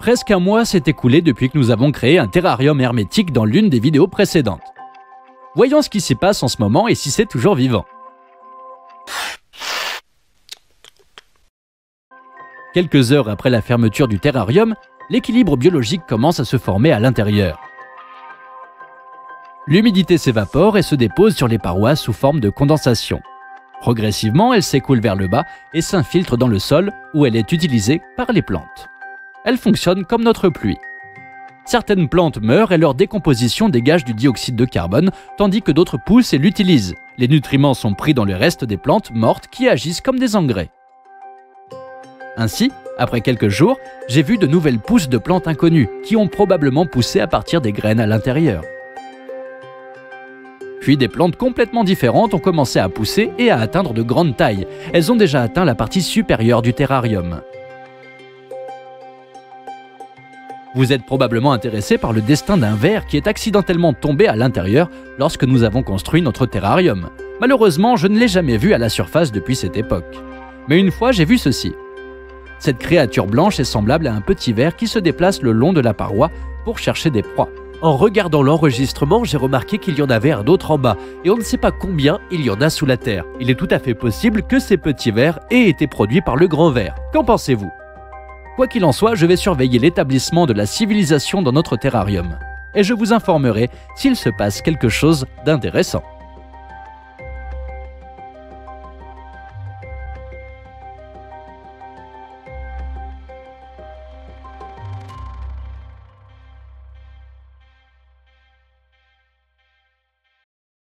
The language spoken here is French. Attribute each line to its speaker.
Speaker 1: Presque un mois s'est écoulé depuis que nous avons créé un terrarium hermétique dans l'une des vidéos précédentes. Voyons ce qui s'y passe en ce moment et si c'est toujours vivant. Quelques heures après la fermeture du terrarium, l'équilibre biologique commence à se former à l'intérieur. L'humidité s'évapore et se dépose sur les parois sous forme de condensation. Progressivement, elle s'écoule vers le bas et s'infiltre dans le sol où elle est utilisée par les plantes. Elle fonctionne comme notre pluie. Certaines plantes meurent et leur décomposition dégage du dioxyde de carbone, tandis que d'autres poussent et l'utilisent. Les nutriments sont pris dans le reste des plantes mortes qui agissent comme des engrais. Ainsi, après quelques jours, j'ai vu de nouvelles pousses de plantes inconnues qui ont probablement poussé à partir des graines à l'intérieur. Puis des plantes complètement différentes ont commencé à pousser et à atteindre de grandes tailles. Elles ont déjà atteint la partie supérieure du terrarium. Vous êtes probablement intéressé par le destin d'un ver qui est accidentellement tombé à l'intérieur lorsque nous avons construit notre terrarium. Malheureusement, je ne l'ai jamais vu à la surface depuis cette époque. Mais une fois, j'ai vu ceci. Cette créature blanche est semblable à un petit ver qui se déplace le long de la paroi pour chercher des proies.
Speaker 2: En regardant l'enregistrement, j'ai remarqué qu'il y en avait un autre en bas, et on ne sait pas combien il y en a sous la terre. Il est tout à fait possible que ces petits vers aient été produits par le grand ver. Qu'en pensez-vous ? Quoi qu'il en soit, je vais surveiller l'établissement de la civilisation dans notre terrarium. Et je vous informerai s'il se passe quelque chose d'intéressant.